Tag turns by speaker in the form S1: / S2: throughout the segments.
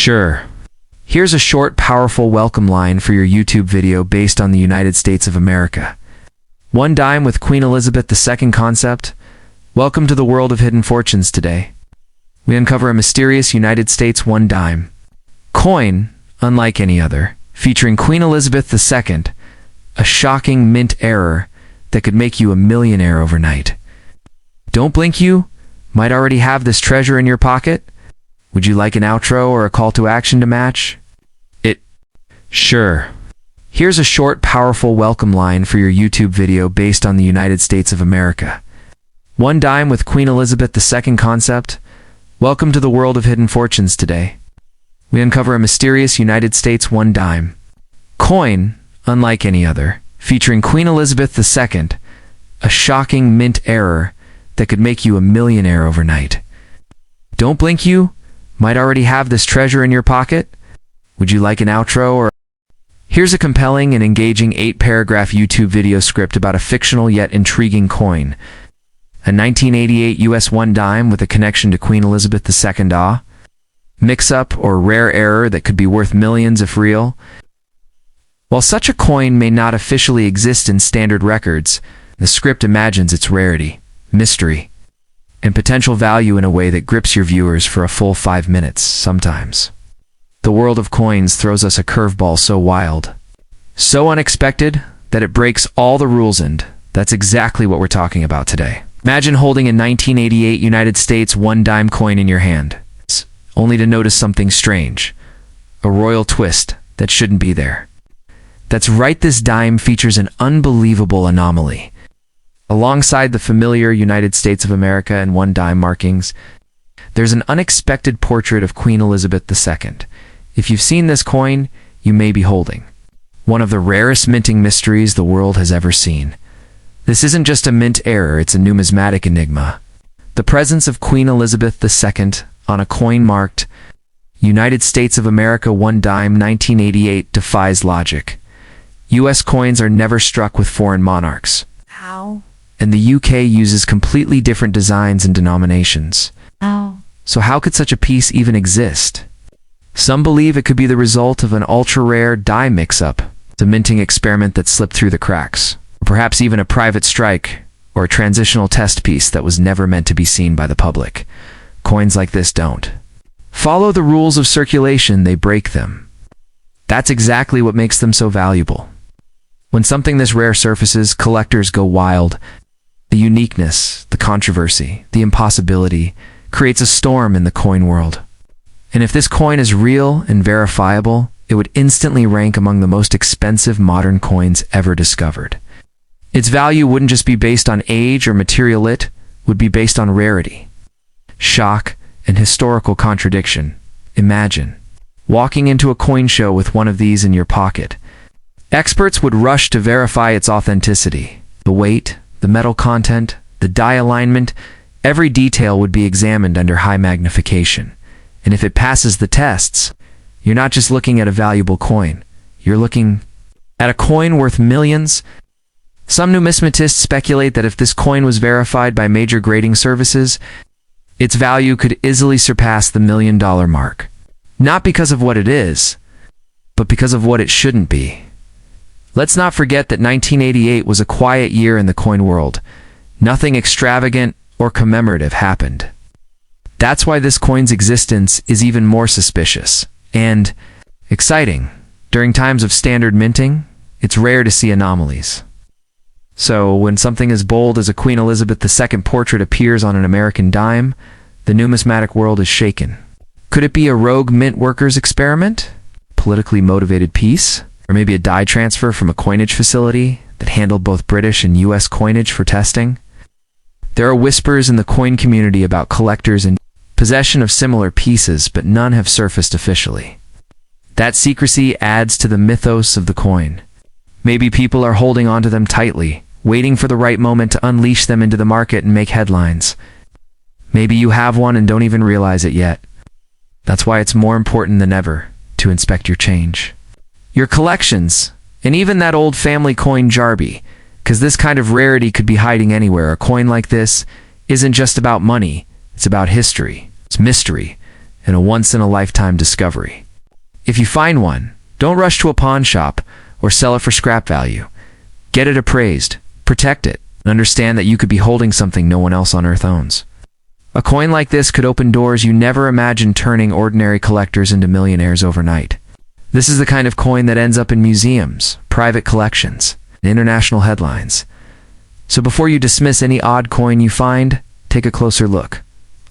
S1: Sure. Here's a short, powerful welcome line for your YouTube video based on the United States of America. One dime with Queen Elizabeth II concept. Welcome to the world of hidden fortunes today. We uncover a mysterious United States one dime coin, unlike any other, featuring Queen Elizabeth II, a shocking mint error that could make you a millionaire overnight. Don't blink, you might already have this treasure in your pocket. Would you like an outro or a call to action to match it? Sure. Here's a short, powerful welcome line for your YouTube video based on the United States of America. One dime with Queen Elizabeth II concept. Welcome to the world of hidden fortunes today. We uncover a mysterious United States one dime coin, unlike any other, featuring Queen Elizabeth II, a shocking mint error that could make you a millionaire overnight. Don't blink, you might already have this treasure in your pocket. Would you like an outro or... Here's a compelling and engaging 8-paragraph YouTube video script about a fictional yet intriguing coin. A 1988 US one dime with a connection to Queen Elizabeth II. Mix-up or rare error that could be worth millions if real. While such a coin may not officially exist in standard records, the script imagines its rarity, mystery, and potential value in a way that grips your viewers for a full 5 minutes, sometimes. The world of coins throws us a curveball so wild, so unexpected, that it breaks all the rules, and that's exactly what we're talking about today. Imagine holding a 1988 United States one dime coin in your hand, only to notice something strange, a royal twist that shouldn't be there. That's right, this dime features an unbelievable anomaly. Alongside the familiar United States of America and one dime markings, there's an unexpected portrait of Queen Elizabeth II. If you've seen this coin, you may be holding one of the rarest minting mysteries the world has ever seen. This isn't just a mint error, it's a numismatic enigma. The presence of Queen Elizabeth II on a coin marked United States of America one dime 1988 defies logic. US coins are never struck with foreign monarchs.
S2: How?
S1: And the UK uses completely different designs and denominations.
S2: How?
S1: So how could such a piece even exist? Some believe it could be the result of an ultra-rare die mix-up, a minting experiment that slipped through the cracks, or perhaps even a private strike or a transitional test piece that was never meant to be seen by the public. Coins like this don't follow the rules of circulation, they break them. That's exactly what makes them so valuable. When something this rare surfaces, collectors go wild. The uniqueness, the controversy, the impossibility creates a storm in the coin world. And if this coin is real and verifiable, it would instantly rank among the most expensive modern coins ever discovered. Its value wouldn't just be based on age or material, it would be based on rarity, shock, and historical contradiction. Imagine walking into a coin show with one of these in your pocket. Experts would rush to verify its authenticity. The weight, the metal content, the die alignment, every detail would be examined under high magnification. And if it passes the tests, you're not just looking at a valuable coin, you're looking at a coin worth millions. Some numismatists speculate that if this coin was verified by major grading services, its value could easily surpass the $1 million mark. Not because of what it is, but because of what it shouldn't be. Let's not forget that 1988 was a quiet year in the coin world. Nothing extravagant or commemorative happened. That's why this coin's existence is even more suspicious and exciting. During times of standard minting, it's rare to see anomalies. So when something as bold as a Queen Elizabeth II portrait appears on an American dime, the numismatic world is shaken. Could it be a rogue mint workers experiment? Politically motivated piece? Or maybe a die transfer from a coinage facility that handled both British and US coinage for testing? There are whispers in the coin community about collectors in possession of similar pieces, but none have surfaced officially. That secrecy adds to the mythos of the coin. Maybe people are holding onto them tightly, waiting for the right moment to unleash them into the market and make headlines. Maybe you have one and don't even realize it yet. That's why it's more important than ever to inspect your change, your collections, and even that old family coin Jarby, because this kind of rarity could be hiding anywhere. A coin like this isn't just about money, it's about history, it's mystery, and a once-in-a-lifetime discovery. If you find one, don't rush to a pawn shop or sell it for scrap value. Get it appraised, protect it, and understand that you could be holding something no one else on Earth owns. A coin like this could open doors you never imagined, turning ordinary collectors into millionaires overnight. This is the kind of coin that ends up in museums, private collections, and international headlines. So before you dismiss any odd coin you find, take a closer look.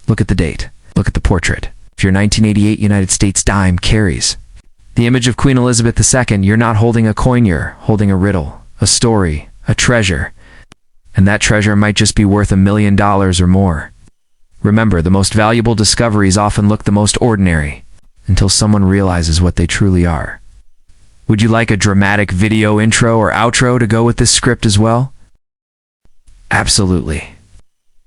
S1: Look at the date. Look at the portrait. If your 1988 United States dime carries the image of Queen Elizabeth II, you're not holding a coin, you're holding a riddle, a story, a treasure. And that treasure might just be worth $1 million or more. Remember, the most valuable discoveries often look the most ordinary until someone realizes what they truly are. Would you like a dramatic video intro or outro to go with this script as well? Absolutely.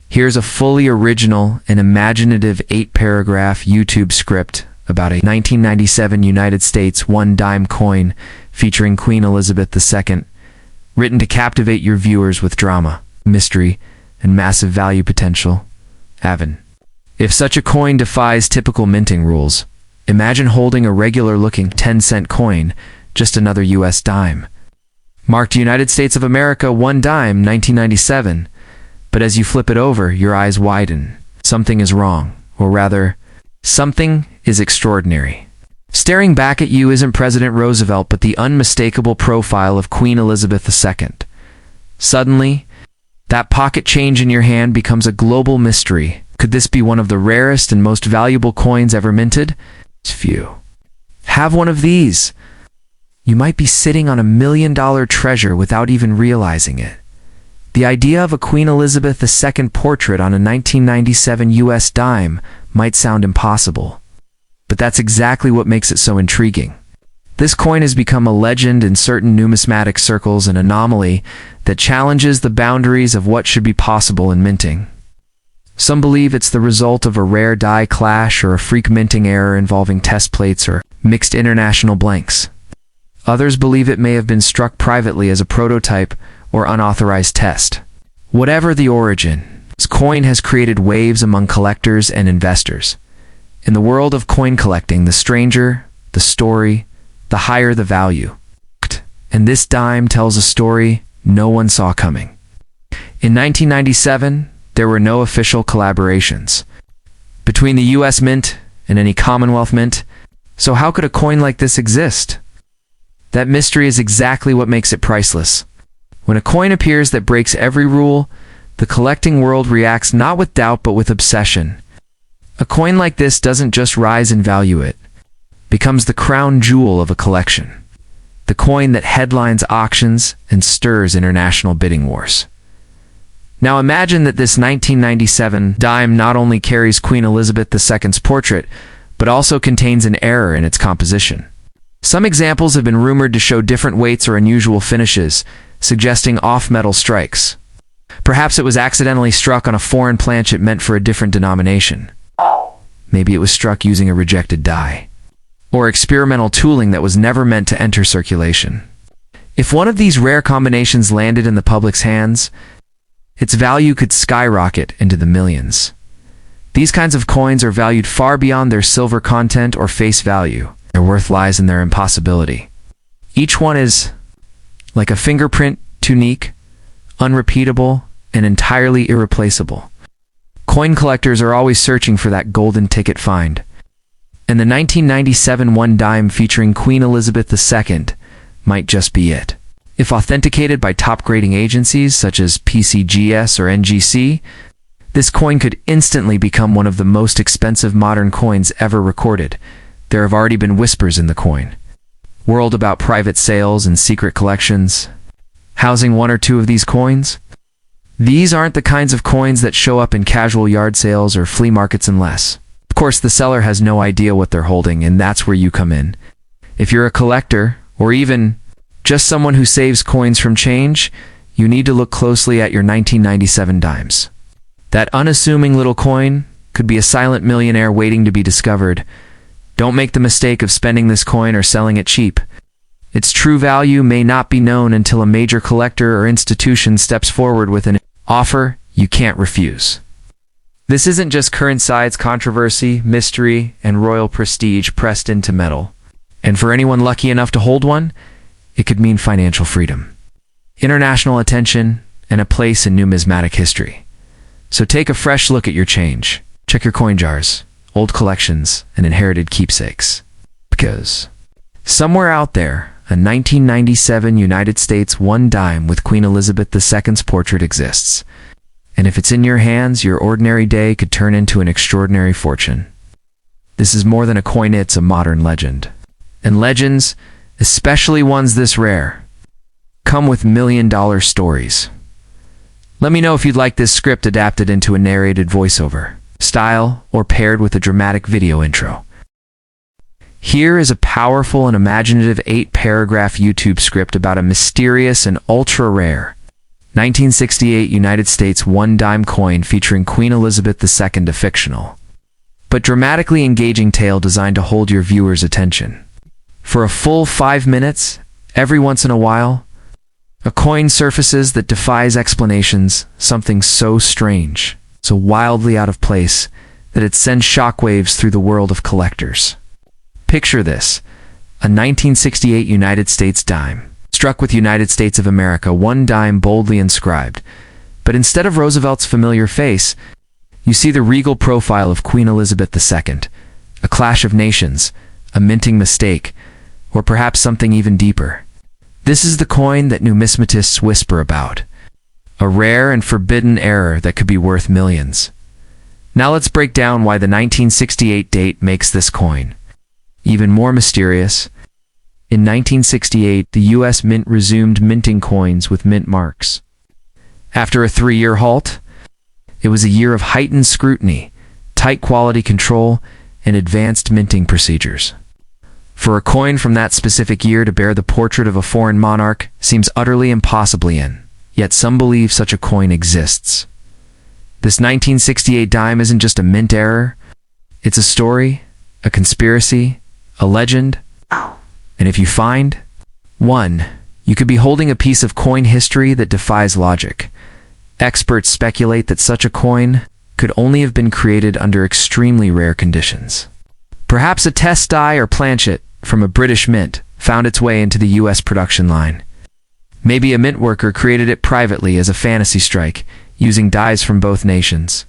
S1: Here's a fully original and imaginative 8-paragraph YouTube script about a 1997 United States $1 coin featuring Queen Elizabeth II, written to captivate your viewers with drama, mystery, and massive value potential. Avon. If such a coin defies typical minting rules, imagine holding a regular-looking 10-cent coin, just another US dime. Marked United States of America $1, 1997. But as you flip it over, your eyes widen. Something is wrong, or rather, something is extraordinary. Staring back at you isn't President Roosevelt, but the unmistakable profile of Queen Elizabeth II. Suddenly, that pocket change in your hand becomes a global mystery. Could this be one of the rarest and most valuable coins ever minted? Few have one of these. You might be sitting on $1 million treasure without even realizing it. The idea of a Queen Elizabeth II portrait on a 1997 US dime might sound impossible, but that's exactly what makes it so intriguing. This coin has become a legend in certain numismatic circles, an anomaly that challenges the boundaries of what should be possible in minting. Some believe it's the result of a rare die clash or a freak minting error involving test plates or mixed international blanks. Others believe it may have been struck privately as a prototype or unauthorized test. Whatever the origin, this coin has created waves among collectors and investors. In the world of coin collecting, the stranger, the story, the higher the value. And this dime tells a story no one saw coming. In 1997, there were no official collaborations between the US Mint and any Commonwealth Mint, so how could a coin like this exist? That mystery is exactly what makes it priceless. When a coin appears that breaks every rule, the collecting world reacts not with doubt but with obsession. A coin like this doesn't just rise in value, it becomes the crown jewel of a collection. The coin that headlines auctions and stirs international bidding wars. Now imagine that this 1997 dime not only carries Queen Elizabeth II's portrait, but also contains an error in its composition. Some examples have been rumored to show different weights or unusual finishes, suggesting off-metal strikes. Perhaps it was accidentally struck on a foreign planchet meant for a different denomination. Maybe it was struck using a rejected die, or experimental tooling that was never meant to enter circulation. If one of these rare combinations landed in the public's hands, its value could skyrocket into the millions. These kinds of coins are valued far beyond their silver content or face value. Their worth lies in their impossibility. Each one is like a fingerprint, unique, unrepeatable, and entirely irreplaceable. Coin collectors are always searching for that golden ticket find. And the 1997 $1 featuring Queen Elizabeth II might just be it. If authenticated by top grading agencies such as PCGS or NGC, this coin could instantly become one of the most expensive modern coins ever recorded. There have already been whispers in the coin world about private sales and secret collections housing one or two of these coins. These aren't the kinds of coins that show up in casual yard sales or flea markets unless, of course, the seller has no idea what they're holding, and that's where you come in. If you're a collector, or even just someone who saves coins from change, you need to look closely at your 1997 dimes. That unassuming little coin could be a silent millionaire waiting to be discovered. Don't make the mistake of spending this coin or selling it cheap. Its true value may not be known until a major collector or institution steps forward with an offer you can't refuse. This isn't just current size controversy, mystery, and royal prestige pressed into metal. And for anyone lucky enough to hold one, it could mean financial freedom, international attention, and a place in numismatic history. So take a fresh look at your change. Check your coin jars, old collections, and inherited keepsakes. Because somewhere out there, a 1997 United States 1 dime with Queen Elizabeth II's portrait exists. And if it's in your hands, your ordinary day could turn into an extraordinary fortune. This is more than a coin, it's a modern legend. And legends, especially ones this rare, come with million-dollar stories. Let me know if you'd like this script adapted into a narrated voiceover style or paired with a dramatic video intro. Here is a powerful and imaginative 8-paragraph YouTube script about a mysterious and ultra-rare 1968 United States 1 dime coin featuring Queen Elizabeth II, a fictional but dramatically engaging tale designed to hold your viewers' attention. For a full 5 minutes, every once in a while, a coin surfaces that defies explanations, something so strange, so wildly out of place, that it sends shockwaves through the world of collectors. Picture this, a 1968 United States dime, struck with United States of America 1 dime boldly inscribed, but instead of Roosevelt's familiar face, you see the regal profile of Queen Elizabeth II, a clash of nations, a minting mistake, or perhaps something even deeper. This is the coin that numismatists whisper about, a rare and forbidden error that could be worth millions. Now let's break down why the 1968 date makes this coin even more mysterious. In 1968, the U.S. Mint resumed minting coins with mint marks. After a 3-year halt, it was a year of heightened scrutiny, tight quality control, and advanced minting procedures. For a coin from that specific year to bear the portrait of a foreign monarch seems utterly impossibly in, yet some believe such a coin exists. This 1968 dime isn't just a mint error, it's a story, a conspiracy, a legend, and if you find one, you could be holding a piece of coin history that defies logic. Experts speculate that such a coin could only have been created under extremely rare conditions. Perhaps a test die or planchet from a British mint found its way into the U.S. production line. Maybe a mint worker created it privately as a fantasy strike, using dies from both nations.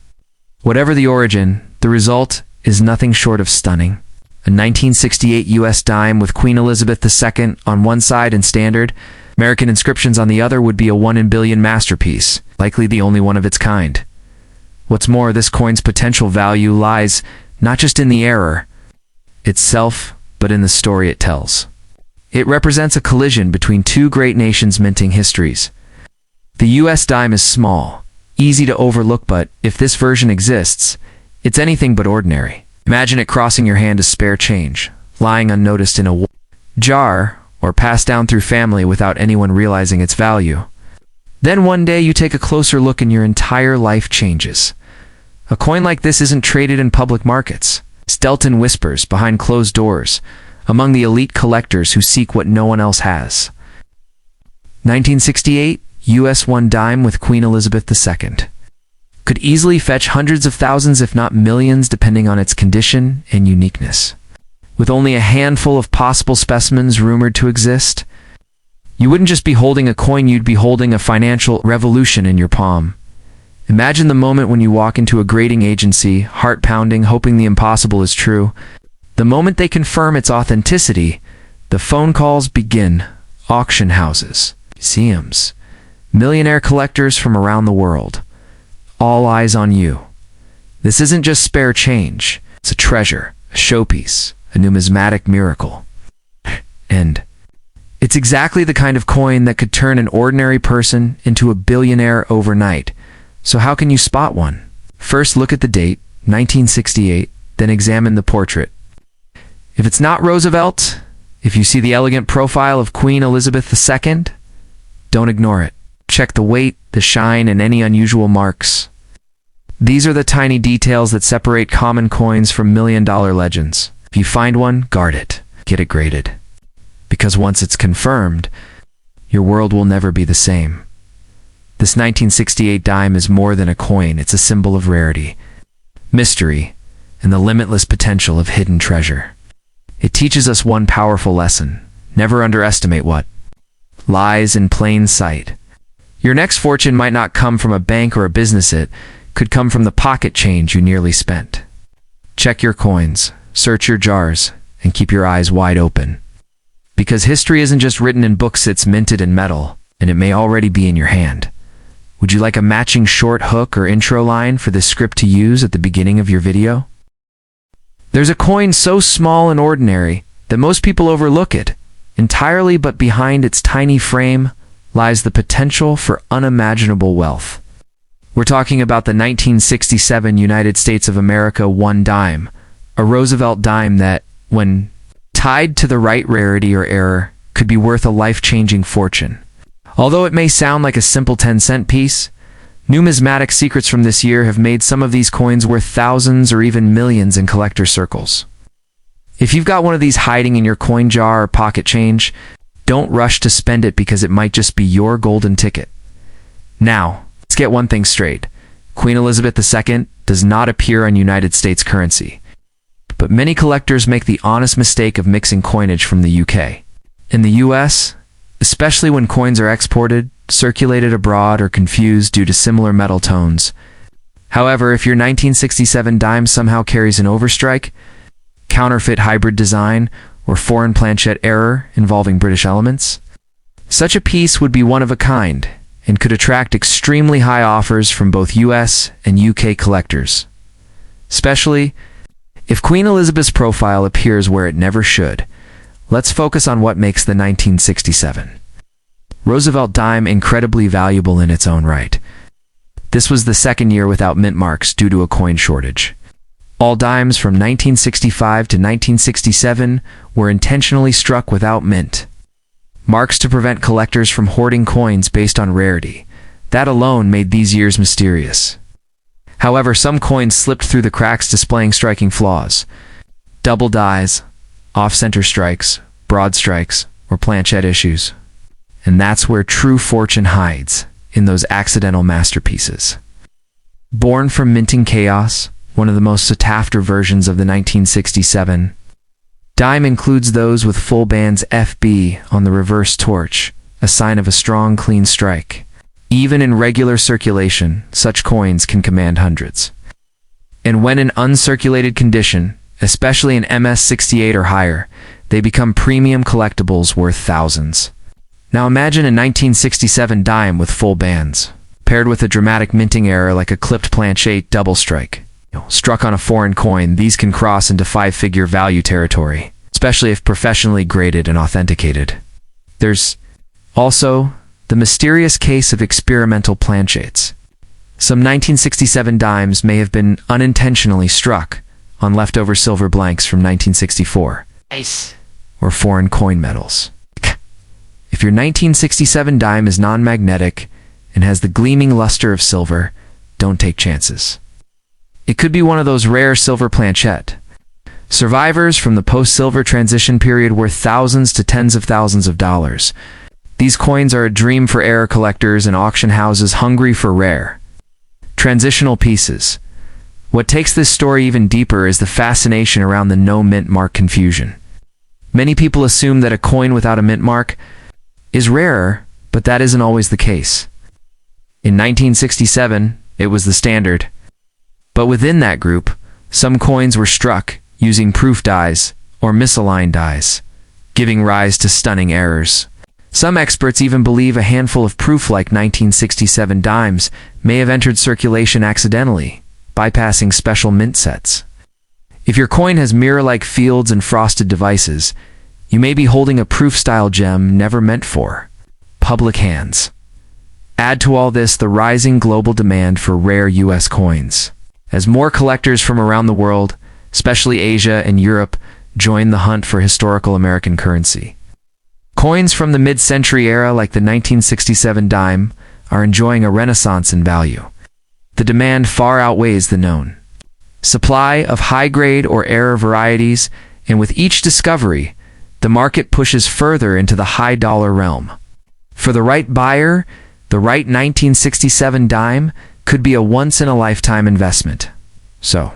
S1: Whatever the origin, the result is nothing short of stunning. A 1968 U.S. dime with Queen Elizabeth II on one side and standard American inscriptions on the other would be a 1 in billion masterpiece, likely the only one of its kind. What's more, this coin's potential value lies not just in the error itself, but in the story it tells. It represents a collision between two great nations' minting histories. The U.S. dime is small, easy to overlook, but if this version exists, it's anything but ordinary. Imagine it crossing your hand as spare change, lying unnoticed in a jar, or passed down through family without anyone realizing its value. Then one day you take a closer look and your entire life changes. A coin like this isn't traded in public markets. It's dealt in whispers, behind closed doors, among the elite collectors who seek what no one else has. 1968, U.S. 1 dime with Queen Elizabeth II. Could easily fetch hundreds of thousands if not millions depending on its condition and uniqueness. With only a handful of possible specimens rumored to exist, you wouldn't just be holding a coin, you'd be holding a financial revolution in your palm. Imagine the moment when you walk into a grading agency, heart pounding, hoping the impossible is true. The moment they confirm its authenticity, the phone calls begin. Auction houses, museums, millionaire collectors from around the world. All eyes on you. This isn't just spare change. It's a treasure, a showpiece, a numismatic miracle. And it's exactly the kind of coin that could turn an ordinary person into a billionaire overnight. So how can you spot one? First, look at the date, 1968, then examine the portrait. If it's not Roosevelt, if you see the elegant profile of Queen Elizabeth II, don't ignore it. Check the weight, the shine, and any unusual marks. These are the tiny details that separate common coins from million-dollar legends. If you find one, guard it. Get it graded. Because once it's confirmed, your world will never be the same. This 1968 dime is more than a coin, it's a symbol of rarity. mystery, and the limitless potential of hidden treasure. It teaches us one powerful lesson: never underestimate what lies in plain sight. Your next fortune might not come from a bank or a business. It could come from the pocket change you nearly spent. Check your coins, search your jars, and keep your eyes wide open. Because history isn't just written in books, it's minted in metal, and it may already be in your hand. Would you like a matching short hook or intro line for this script to use at the beginning of your video? There's a coin so small and ordinary that most people overlook it entirely, but behind its tiny frame lies the potential for unimaginable wealth. We're talking about the 1967 United States of America 1 dime, a Roosevelt dime that, when tied to the right rarity or error, could be worth a life-changing fortune. Although it may sound like a simple 10-cent piece, numismatic secrets from this year have made some of these coins worth thousands or even millions in collector circles. If you've got one of these hiding in your coin jar or pocket change, don't rush to spend it because it might just be your golden ticket. Now, let's get one thing straight. Queen Elizabeth II does not appear on United States currency. But many collectors make the honest mistake of mixing coinage from the UK. In the US, especially when coins are exported, circulated abroad, or confused due to similar metal tones. However, if your 1967 dime somehow carries an overstrike, counterfeit hybrid design, or foreign planchette error involving British elements, such a piece would be one of a kind and could attract extremely high offers from both US and UK collectors. Especially if Queen Elizabeth's profile appears where it never should. Let's focus on what makes the 1967 Roosevelt dime incredibly valuable in its own right. This was the second year without mint marks due to a coin shortage. All dimes from 1965 to 1967 were intentionally struck without mint marks to prevent collectors from hoarding coins based on rarity. That alone made these years mysterious. However, some coins slipped through the cracks, displaying striking flaws: double dies, off-center strikes, broad strikes, or planchette issues. And that's where true fortune hides, in those accidental masterpieces. Born from minting chaos, one of the most sought-after versions of the 1967 dime includes those with full bands FB on the reverse torch, a sign of a strong, clean strike. Even in regular circulation, such coins can command hundreds. And when in uncirculated condition, especially in MS-68 or higher, they become premium collectibles worth thousands. Now imagine a 1967 dime with full bands, paired with a dramatic minting error like a clipped planchette double strike. Struck on a foreign coin, these can cross into five-figure value territory, especially if professionally graded and authenticated. There's also the mysterious case of experimental planchettes. Some 1967 dimes may have been unintentionally struck on leftover silver blanks from 1964, or foreign coin metals. If your 1967 dime is non-magnetic and has the gleaming luster of silver, don't take chances. It could be one of those rare silver planchette. Survivors from the post-silver transition period worth thousands to tens of thousands of dollars. These coins are a dream for error collectors and auction houses hungry for rare transitional pieces. What takes this story even deeper is the fascination around the no mint mark confusion. Many people assume that a coin without a mint mark is rarer, but that isn't always the case. In 1967, it was the standard. But within that group, some coins were struck using proof dies or misaligned dies, giving rise to stunning errors. Some experts even believe a handful of proof-like 1967 dimes may have entered circulation accidentally, bypassing special mint sets. If your coin has mirror-like fields and frosted devices, you may be holding a proof-style gem never meant for public hands. Add to all this the rising global demand for rare US coins, as more collectors from around the world, especially Asia and Europe, join the hunt for historical American currency. Coins from the mid-century era like the 1967 dime are enjoying a renaissance in value. The demand far outweighs the known supply of high-grade or error varieties, and with each discovery, the market pushes further into the high-dollar realm. For the right buyer, the right 1967 dime could be a once-in-a-lifetime investment. So,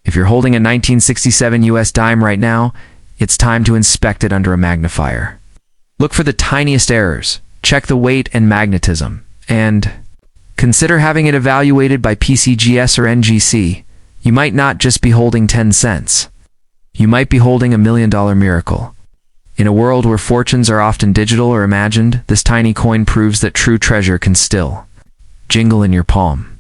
S1: If you're holding a 1967 US dime right now, it's time to inspect it under a magnifier. Look for the tiniest errors, check the weight and magnetism, and consider having it evaluated by PCGS or NGC. You might not just be holding 10 cents. You might be holding $1 million miracle. In a world where fortunes are often digital or imagined, this tiny coin proves that true treasure can still jingle in your palm.